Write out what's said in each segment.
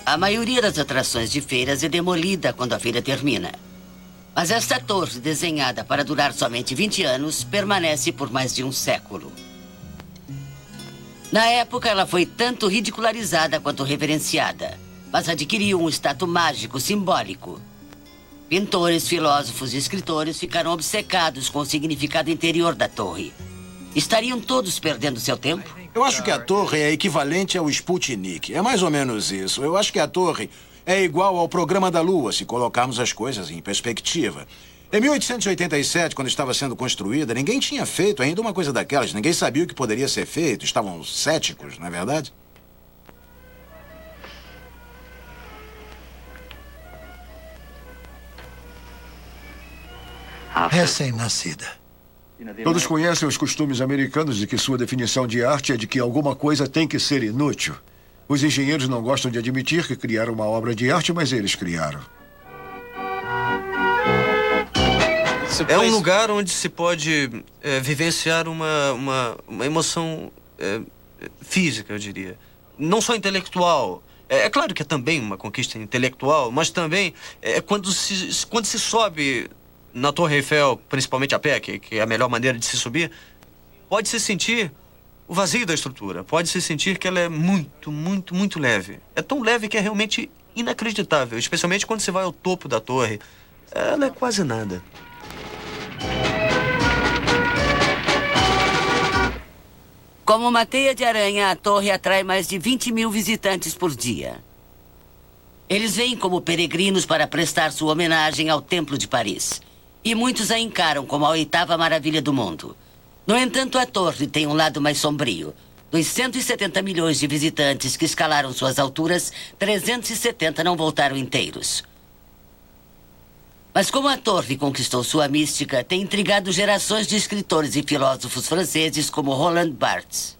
A maioria das atrações de feiras é demolida quando a feira termina. Mas esta torre, desenhada para durar somente 20 anos, permanece por mais de um século. Na época, ela foi tanto ridicularizada quanto reverenciada, mas adquiriu um status mágico simbólico. Pintores, filósofos e escritores ficaram obcecados com o significado interior da torre. Estariam todos perdendo seu tempo? Eu acho que a torre é equivalente ao Sputnik. É mais ou menos isso. Eu acho que a torre é igual ao programa da Lua, se colocarmos as coisas em perspectiva. Em 1887, quando estava sendo construída, ninguém tinha feito ainda uma coisa daquelas. Ninguém sabia o que poderia ser feito. Estavam céticos, não é verdade? Recém-nascida. Todos conhecem os costumes americanos de que sua definição de arte é de que alguma coisa tem que ser inútil. Os engenheiros não gostam de admitir que criaram uma obra de arte, mas eles criaram. É um lugar onde se pode vivenciar uma emoção física, eu diria. Não só intelectual. É claro que é também uma conquista intelectual, mas também quando se sobe na Torre Eiffel, principalmente a pé, que é a melhor maneira de se subir, pode-se sentir o vazio da estrutura. Pode-se sentir que ela é muito, muito, muito leve. É tão leve que é realmente inacreditável, especialmente quando você vai ao topo da torre. Ela é quase nada. Como uma teia de aranha, a torre atrai mais de 20 mil visitantes por dia. Eles vêm como peregrinos para prestar sua homenagem ao Templo de Paris. E muitos a encaram como a oitava maravilha do mundo. No entanto, a torre tem um lado mais sombrio. Dos 170 milhões de visitantes que escalaram suas alturas, 370 não voltaram inteiros. Mas como a torre conquistou sua mística, tem intrigado gerações de escritores e filósofos franceses como Roland Barthes.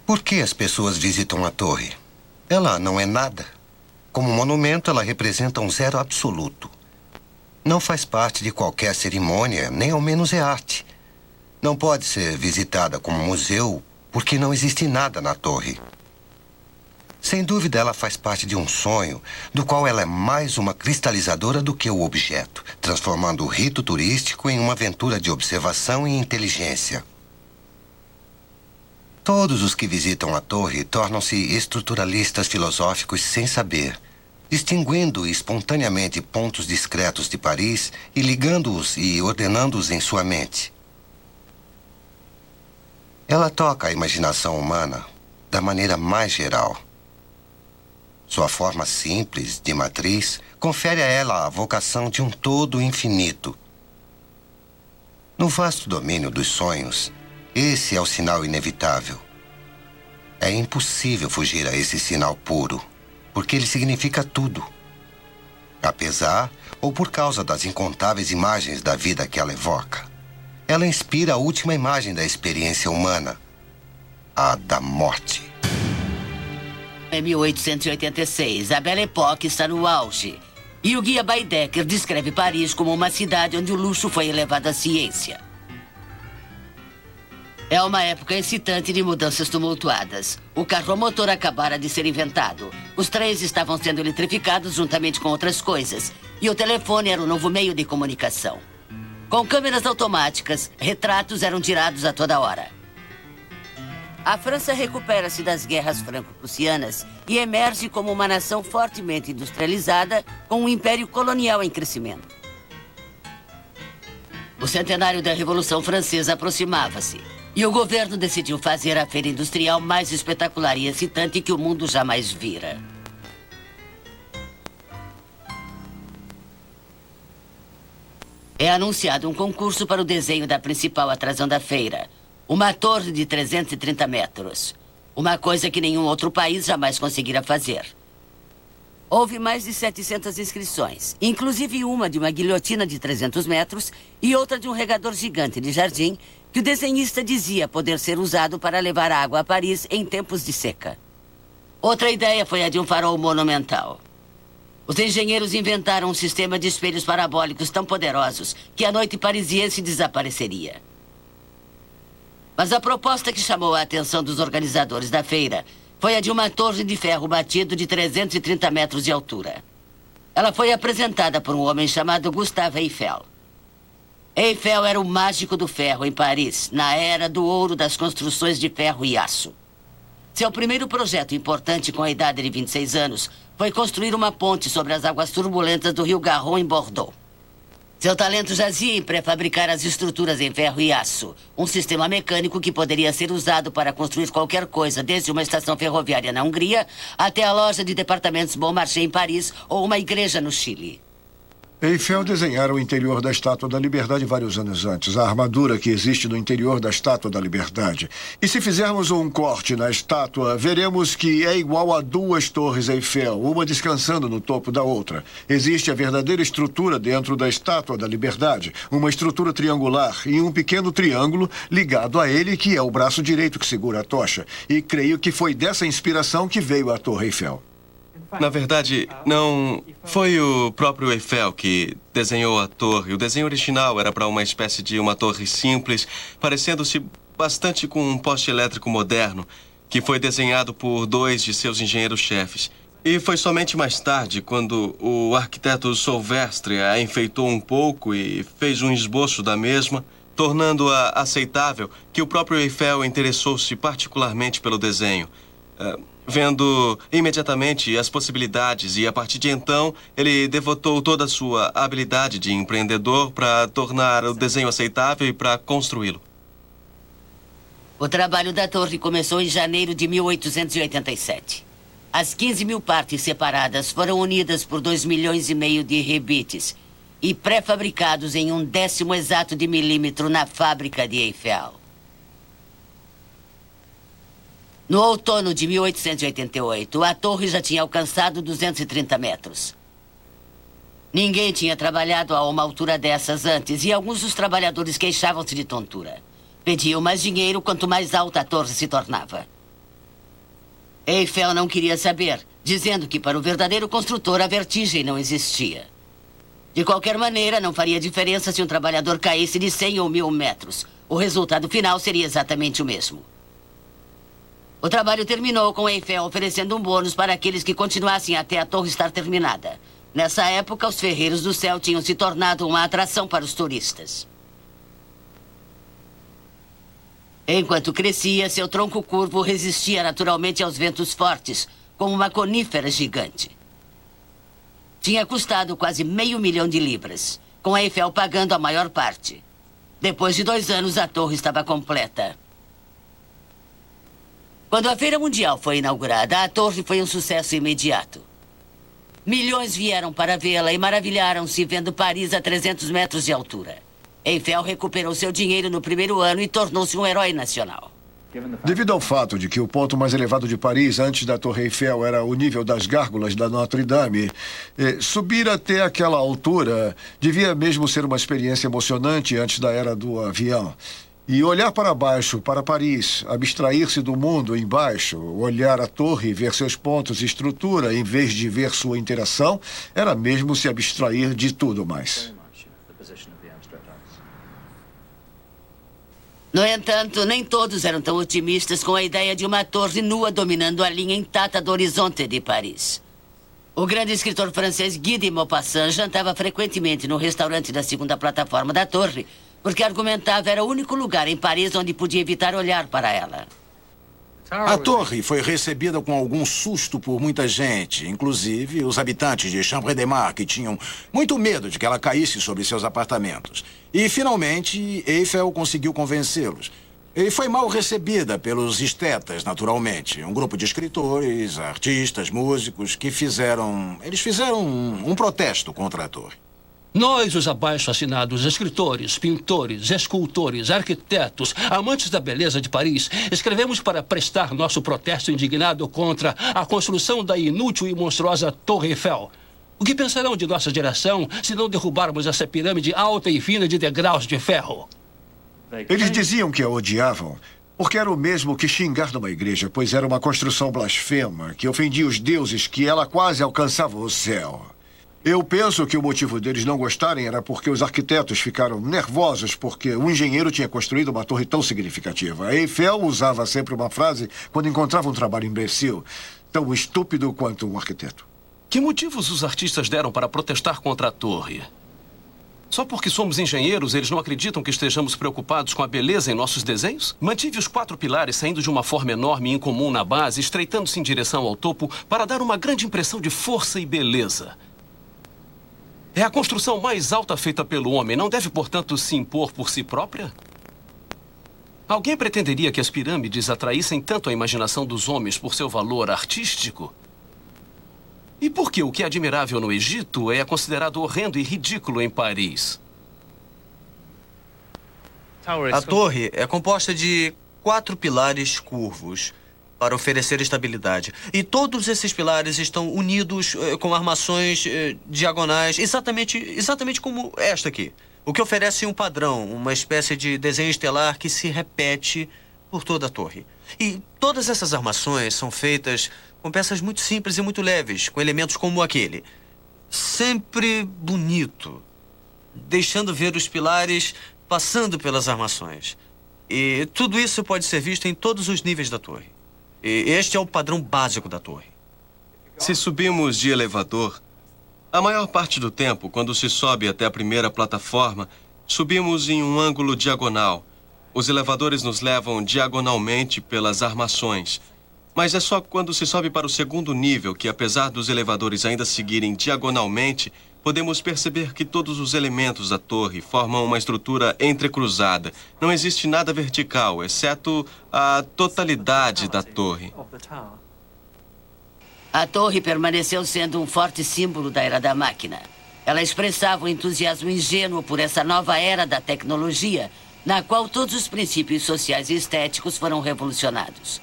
Por que as pessoas visitam a torre? Ela não é nada. Como monumento, ela representa um zero absoluto. Não faz parte de qualquer cerimônia, nem ao menos é arte. Não pode ser visitada como museu, porque não existe nada na torre. Sem dúvida, ela faz parte de um sonho, do qual ela é mais uma cristalizadora do que o objeto, transformando o rito turístico em uma aventura de observação e inteligência. Todos os que visitam a torre tornam-se estruturalistas filosóficos sem saber, distinguindo espontaneamente pontos discretos de Paris e ligando-os e ordenando-os em sua mente. Ela toca a imaginação humana da maneira mais geral. Sua forma simples, de matriz, confere a ela a vocação de um todo infinito. No vasto domínio dos sonhos, esse é o sinal inevitável. É impossível fugir a esse sinal puro, porque ele significa tudo. Apesar ou por causa das incontáveis imagens da vida que ela evoca, ela inspira a última imagem da experiência humana, a da morte. Em 1886, a Belle Époque está no auge. E o guia Baedeker descreve Paris como uma cidade onde o luxo foi elevado à ciência. É uma época excitante de mudanças tumultuadas. O carro motor acabara de ser inventado. Os trens estavam sendo eletrificados juntamente com outras coisas. E o telefone era o novo meio de comunicação. Com câmeras automáticas, retratos eram tirados a toda hora. A França recupera-se das guerras franco-prussianas e emerge como uma nação fortemente industrializada, com um império colonial em crescimento. O centenário da Revolução Francesa aproximava-se e o governo decidiu fazer a feira industrial mais espetacular e excitante que o mundo jamais vira. É anunciado um concurso para o desenho da principal atração da feira. Uma torre de 330 metros. Uma coisa que nenhum outro país jamais conseguirá fazer. Houve mais de 700 inscrições, inclusive uma de uma guilhotina de 300 metros e outra de um regador gigante de jardim que o desenhista dizia poder ser usado para levar água a Paris em tempos de seca. Outra ideia foi a de um farol monumental. Os engenheiros inventaram um sistema de espelhos parabólicos tão poderosos que a noite parisiense desapareceria. Mas a proposta que chamou a atenção dos organizadores da feira foi a de uma torre de ferro batido de 330 metros de altura. Ela foi apresentada por um homem chamado Gustave Eiffel. Eiffel era o mágico do ferro em Paris, na era do ouro das construções de ferro e aço. Seu primeiro projeto importante com a idade de 26 anos foi construir uma ponte sobre as águas turbulentas do rio Garonne em Bordeaux. Seu talento jazia em pré-fabricar as estruturas em ferro e aço, um sistema mecânico que poderia ser usado para construir qualquer coisa, desde uma estação ferroviária na Hungria até a loja de departamentos Bon Marché em Paris ou uma igreja no Chile. Eiffel desenhara o interior da Estátua da Liberdade vários anos antes, a armadura que existe no interior da Estátua da Liberdade. E se fizermos um corte na estátua, veremos que é igual a duas torres Eiffel, uma descansando no topo da outra. Existe a verdadeira estrutura dentro da Estátua da Liberdade, uma estrutura triangular e um pequeno triângulo ligado a ele, que é o braço direito que segura a tocha. E creio que foi dessa inspiração que veio a Torre Eiffel. Na verdade, não foi o próprio Eiffel que desenhou a torre. O desenho original era para uma espécie de uma torre simples, parecendo-se bastante com um poste elétrico moderno, que foi desenhado por dois de seus engenheiros-chefes. E foi somente mais tarde, quando o arquiteto Solvestre a enfeitou um pouco e fez um esboço da mesma, tornando-a aceitável, que o próprio Eiffel interessou-se particularmente pelo desenho. Vendo imediatamente as possibilidades e, a partir de então, ele devotou toda a sua habilidade de empreendedor para tornar o desenho aceitável e para construí-lo. O trabalho da torre começou em janeiro de 1887. As 15 mil partes separadas foram unidas por 2,5 milhões de rebites e pré-fabricados em 1/10 exato de milímetro na fábrica de Eiffel. No outono de 1888, a torre já tinha alcançado 230 metros. Ninguém tinha trabalhado a uma altura dessas antes e alguns dos trabalhadores queixavam-se de tontura. Pediam mais dinheiro quanto mais alta a torre se tornava. Eiffel não queria saber, dizendo que para o verdadeiro construtor a vertigem não existia. De qualquer maneira, não faria diferença se um trabalhador caísse de 100 ou 1.000 metros. O resultado final seria exatamente o mesmo. O trabalho terminou com Eiffel oferecendo um bônus para aqueles que continuassem até a torre estar terminada. Nessa época, os ferreiros do céu tinham se tornado uma atração para os turistas. Enquanto crescia, seu tronco curvo resistia naturalmente aos ventos fortes, como uma conífera gigante. Tinha custado quase $500 mil, com a Eiffel pagando a maior parte. Depois de 2 anos, a torre estava completa. Quando a Feira Mundial foi inaugurada, a torre foi um sucesso imediato. Milhões vieram para vê-la e maravilharam-se vendo Paris a 300 metros de altura. Eiffel recuperou seu dinheiro no primeiro ano e tornou-se um herói nacional. Devido ao fato de que o ponto mais elevado de Paris, antes da Torre Eiffel, era o nível das gárgulas da Notre-Dame, subir até aquela altura devia mesmo ser uma experiência emocionante antes da era do avião. E olhar para baixo, para Paris, abstrair-se do mundo embaixo, olhar a torre e ver seus pontos e estrutura, em vez de ver sua interação, era mesmo se abstrair de tudo mais. No entanto, nem todos eram tão otimistas com a ideia de uma torre nua dominando a linha intacta do horizonte de Paris. O grande escritor francês Guy de Maupassant jantava frequentemente no restaurante da segunda plataforma da torre, porque argumentava era o único lugar em Paris onde podia evitar olhar para ela. A torre foi recebida com algum susto por muita gente, inclusive os habitantes de Chambre-des-Mars, que tinham muito medo de que ela caísse sobre seus apartamentos. E, finalmente, Eiffel conseguiu convencê-los. E foi mal recebida pelos estetas, naturalmente. Um grupo de escritores, artistas, músicos, que fizeram um protesto contra a torre. Nós, os abaixo-assinados, escritores, pintores, escultores, arquitetos, amantes da beleza de Paris, escrevemos para prestar nosso protesto indignado contra a construção da inútil e monstruosa Torre Eiffel. O que pensarão de nossa geração se não derrubarmos essa pirâmide alta e fina de degraus de ferro? Eles diziam que a odiavam, porque era o mesmo que xingar numa igreja, pois era uma construção blasfema que ofendia os deuses, que ela quase alcançava o céu. Eu penso que o motivo deles não gostarem era porque os arquitetos ficaram nervosos porque um engenheiro tinha construído uma torre tão significativa. A Eiffel usava sempre uma frase quando encontrava um trabalho imbecil, tão estúpido quanto um arquiteto. Que motivos os artistas deram para protestar contra a torre? Só porque somos engenheiros, eles não acreditam que estejamos preocupados com a beleza em nossos desenhos? Mantive os 4 pilares saindo de uma forma enorme e incomum na base, estreitando-se em direção ao topo para dar uma grande impressão de força e beleza. É a construção mais alta feita pelo homem. Não deve, portanto, se impor por si própria? Alguém pretenderia que as pirâmides atraíssem tanto a imaginação dos homens por seu valor artístico? E por que o que é admirável no Egito é considerado horrendo e ridículo em Paris? A torre é composta de 4 pilares curvos para oferecer estabilidade. E todos esses pilares estão unidos com armações diagonais, exatamente como esta aqui. O que oferece um padrão, uma espécie de desenho estelar que se repete por toda a torre. E todas essas armações são feitas com peças muito simples e muito leves, com elementos como aquele. Sempre bonito, deixando ver os pilares passando pelas armações. E tudo isso pode ser visto em todos os níveis da torre. E este é o padrão básico da torre. Se subimos de elevador, a maior parte do tempo, quando se sobe até a primeira plataforma, subimos em um ângulo diagonal. Os elevadores nos levam diagonalmente pelas armações. Mas é só quando se sobe para o segundo nível que, apesar dos elevadores ainda seguirem diagonalmente, podemos perceber que todos os elementos da torre formam uma estrutura entrecruzada. Não existe nada vertical, exceto a totalidade da torre. A torre permaneceu sendo um forte símbolo da Era da Máquina. Ela expressava o entusiasmo ingênuo por essa nova era da tecnologia, na qual todos os princípios sociais e estéticos foram revolucionados.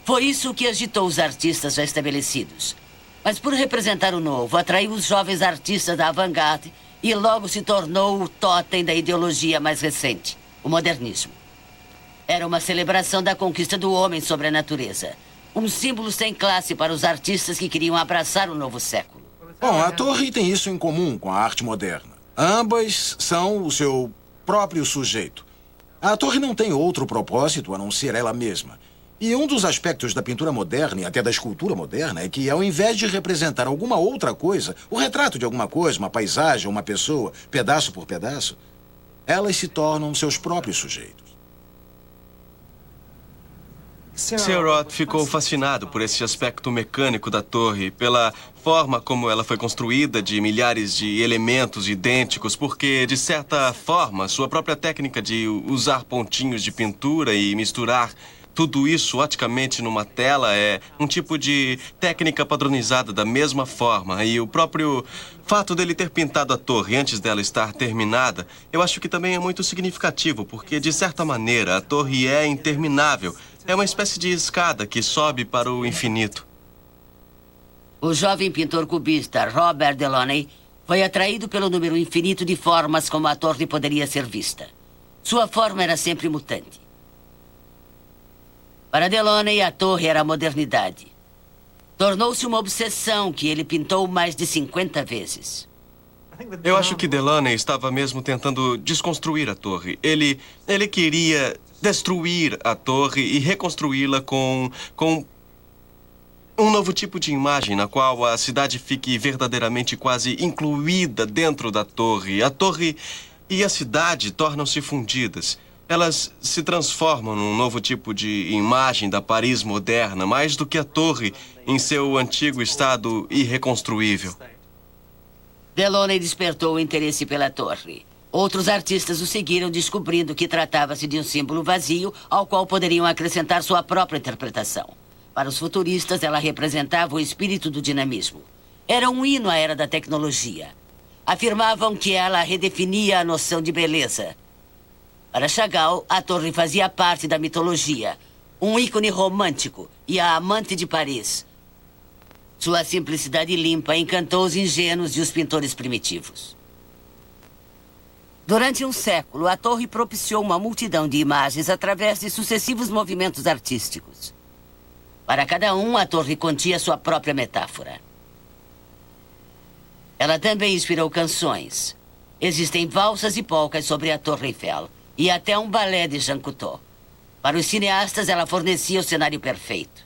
Foi isso que agitou os artistas já estabelecidos. Mas por representar o novo, atraiu os jovens artistas da avant-garde e logo se tornou o totem da ideologia mais recente, o modernismo. Era uma celebração da conquista do homem sobre a natureza. Um símbolo sem classe para os artistas que queriam abraçar o novo século. Bom, a torre tem isso em comum com a arte moderna. Ambas são o seu próprio sujeito. A torre não tem outro propósito a não ser ela mesma. E um dos aspectos da pintura moderna e até da escultura moderna é que, ao invés de representar alguma outra coisa, o retrato de alguma coisa, uma paisagem, uma pessoa, pedaço por pedaço, elas se tornam seus próprios sujeitos. Seurat ficou fascinado por esse aspecto mecânico da torre, pela forma como ela foi construída de milhares de elementos idênticos, porque, de certa forma, sua própria técnica de usar pontinhos de pintura e misturar tudo isso oticamente numa tela é um tipo de técnica padronizada da mesma forma. E o próprio fato dele ter pintado a torre antes dela estar terminada, eu acho que também é muito significativo, porque, de certa maneira, a torre é interminável. É uma espécie de escada que sobe para o infinito. O jovem pintor cubista Robert Delaunay foi atraído pelo número infinito de formas como a torre poderia ser vista. Sua forma era sempre mutante. Para Delaunay, a torre era a modernidade. Tornou-se uma obsessão que ele pintou mais de 50 vezes. Eu acho que Delaunay estava mesmo tentando desconstruir a torre. Ele queria destruir a torre e reconstruí-la com um novo tipo de imagem na qual a cidade fique verdadeiramente quase incluída dentro da torre. A torre e a cidade tornam-se fundidas. Elas se transformam num novo tipo de imagem da Paris moderna, mais do que a torre em seu antigo estado irreconstruível. Delaunay despertou o interesse pela torre. Outros artistas o seguiram, descobrindo que tratava-se de um símbolo vazio ao qual poderiam acrescentar sua própria interpretação. Para os futuristas, ela representava o espírito do dinamismo. Era um hino à era da tecnologia. Afirmavam que ela redefinia a noção de beleza. Para Chagall, a torre fazia parte da mitologia, um ícone romântico e a amante de Paris. Sua simplicidade limpa encantou os ingênuos e os pintores primitivos. Durante um século, a torre propiciou uma multidão de imagens através de sucessivos movimentos artísticos. Para cada um, a torre continha sua própria metáfora. Ela também inspirou canções. Existem valsas e polcas sobre a Torre Eiffel e até um balé de Jean Cocteau. Para os cineastas, ela fornecia o cenário perfeito.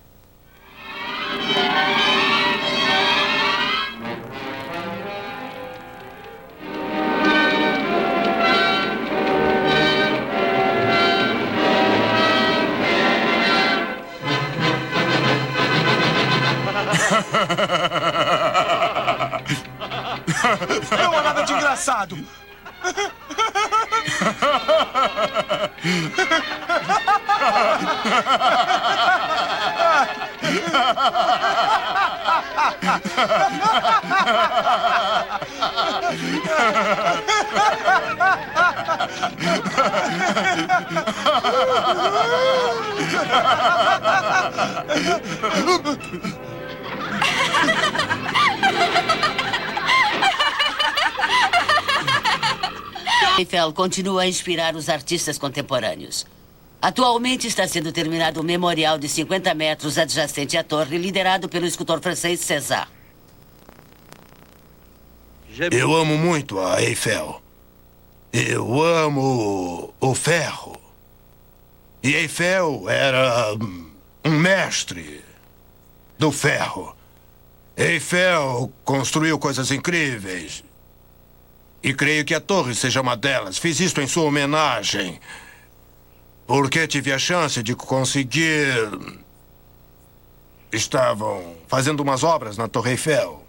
Não há nada de engraçado. Eiffel continua a inspirar os artistas contemporâneos. Atualmente está sendo terminado um memorial de 50 metros adjacente à torre, liderado pelo escultor francês César. Eu amo muito a Eiffel. Eu amo o ferro. E Eiffel era um mestre do ferro. Eiffel construiu coisas incríveis. E creio que a torre seja uma delas. Fiz isto em sua homenagem. Porque tive a chance de conseguir... Estavam fazendo umas obras na Torre Eiffel.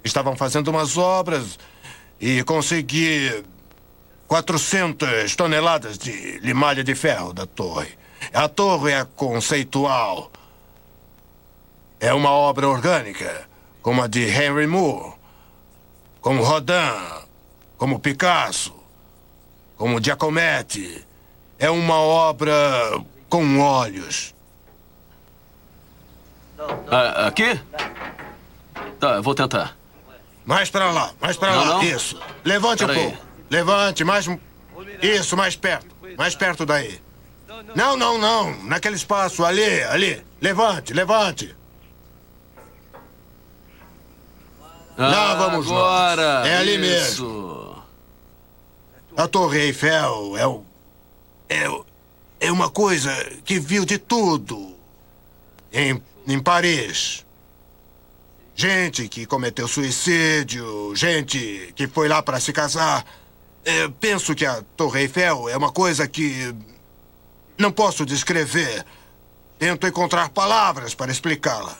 Estavam fazendo umas obras e consegui 400 toneladas de limalha de ferro da torre. A torre é conceitual. É uma obra orgânica, como a de Henry Moore, como Rodin, como Picasso, como Giacometti. É uma obra com olhos. Aqui? Tá, eu vou tentar. Mais pra lá, mais pra lá. Não. Isso. Levante um pouco. Levante, mais... Isso, mais perto. Mais perto daí. Não. Naquele espaço, ali. Levante. Lá vamos agora. nós. É ali Isso. mesmo. A Torre Eiffel é uma coisa que viu de tudo em Paris. Gente que cometeu suicídio, gente que foi lá para se casar. Penso que a Torre Eiffel é uma coisa que não posso descrever. Tento encontrar palavras para explicá-la.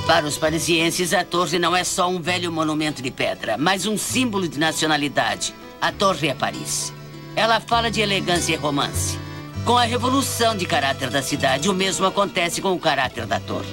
Para os parisienses, a torre não é só um velho monumento de pedra, mas um símbolo de nacionalidade. A Torre é Paris. Ela fala de elegância e romance. Com a revolução de caráter da cidade, o mesmo acontece com o caráter da torre.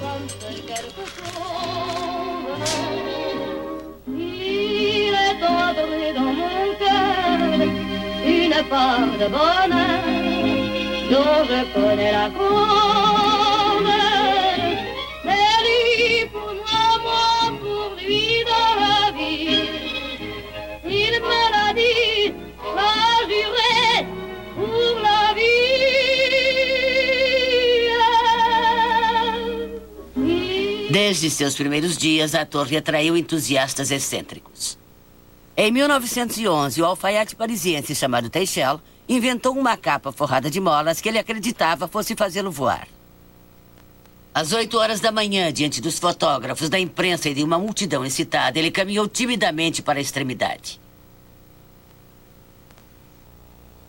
Desde seus primeiros dias, a torre atraiu entusiastas excêntricos. Em 1911, o alfaiate parisiense chamado Teichel inventou uma capa forrada de molas que ele acreditava fosse fazê-lo voar. Às 8 horas da manhã, diante dos fotógrafos, da imprensa e de uma multidão excitada, ele caminhou timidamente para a extremidade.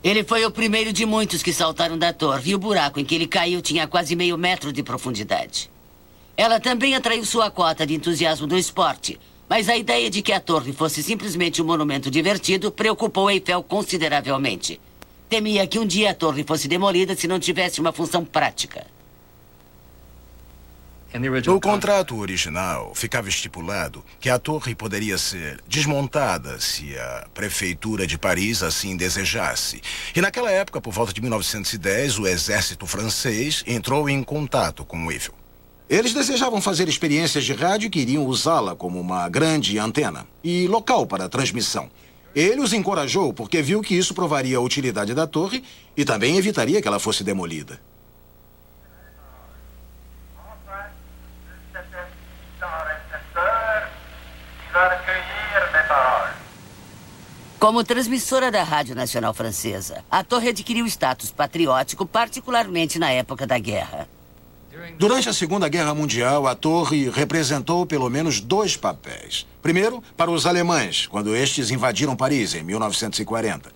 Ele foi o primeiro de muitos que saltaram da torre, e o buraco em que ele caiu tinha quase meio metro de profundidade. Ela também atraiu sua cota de entusiasmo do esporte, mas a ideia de que a torre fosse simplesmente um monumento divertido preocupou Eiffel consideravelmente. Temia que um dia a torre fosse demolida se não tivesse uma função prática. No contrato original, ficava estipulado que a torre poderia ser desmontada se a prefeitura de Paris assim desejasse. E naquela época, por volta de 1910, o exército francês entrou em contato com o Eiffel. Eles desejavam fazer experiências de rádio e queriam usá-la como uma grande antena e local para transmissão. Ele os encorajou porque viu que isso provaria a utilidade da torre e também evitaria que ela fosse demolida. Como transmissora da Rádio Nacional Francesa, a torre adquiriu status patriótico, particularmente na época da guerra. Durante a Segunda Guerra Mundial, a torre representou pelo menos 2 papéis. Primeiro, para os alemães, quando estes invadiram Paris em 1940.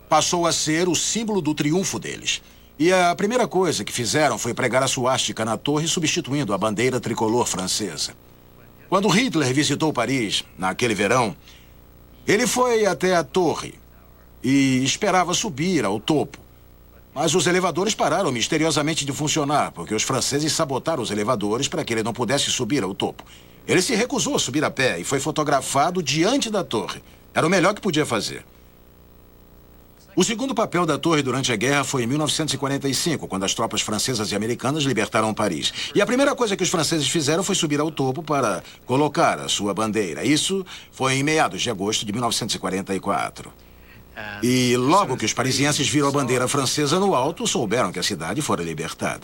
Passou a ser o símbolo do triunfo deles. E a primeira coisa que fizeram foi pregar a suástica na torre, substituindo a bandeira tricolor francesa. Quando Hitler visitou Paris, naquele verão, ele foi até a torre e esperava subir ao topo. Mas os elevadores pararam misteriosamente de funcionar, porque os franceses sabotaram os elevadores para que ele não pudesse subir ao topo. Ele se recusou a subir a pé e foi fotografado diante da torre. Era o melhor que podia fazer. O segundo papel da torre durante a guerra foi em 1945, quando as tropas francesas e americanas libertaram Paris. E a primeira coisa que os franceses fizeram foi subir ao topo para colocar a sua bandeira. Isso foi em meados de agosto de 1944. E logo que os parisienses viram a bandeira francesa no alto, souberam que a cidade fora libertada.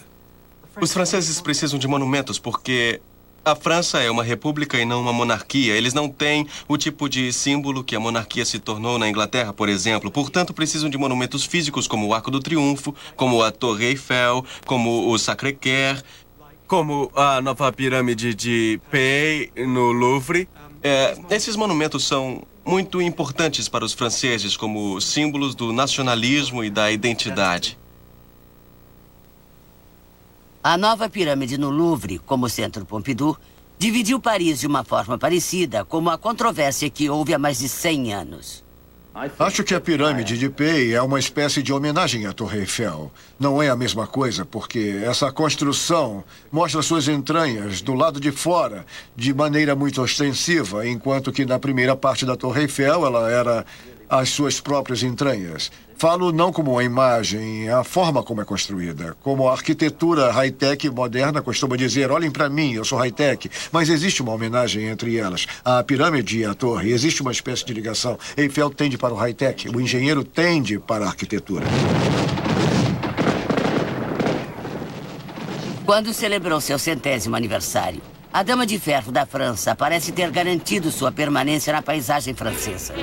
Os franceses precisam de monumentos porque a França é uma república e não uma monarquia. Eles não têm o tipo de símbolo que a monarquia se tornou na Inglaterra, por exemplo. Portanto, precisam de monumentos físicos como o Arco do Triunfo, como a Torre Eiffel, como o Sacré-Cœur, como a nova pirâmide de Pei no Louvre. Esses monumentos são muito importantes para os franceses como símbolos do nacionalismo e da identidade. A nova pirâmide no Louvre, como o Centro Pompidou, dividiu Paris de uma forma parecida como a controvérsia que houve há mais de 100 anos. Acho que a pirâmide de Pei é uma espécie de homenagem à Torre Eiffel. Não é a mesma coisa, porque essa construção mostra suas entranhas do lado de fora de maneira muito ostensiva, enquanto que na primeira parte da Torre Eiffel ela era as suas próprias entranhas. Falo não como uma imagem, a forma como é construída. Como a arquitetura high-tech moderna costuma dizer, olhem para mim, eu sou high-tech. Mas existe uma homenagem entre elas. A pirâmide e a torre, existe uma espécie de ligação. Eiffel tende para o high-tech, o engenheiro tende para a arquitetura. Quando celebrou seu 100º aniversário, a Dama de Ferro da França parece ter garantido sua permanência na paisagem francesa.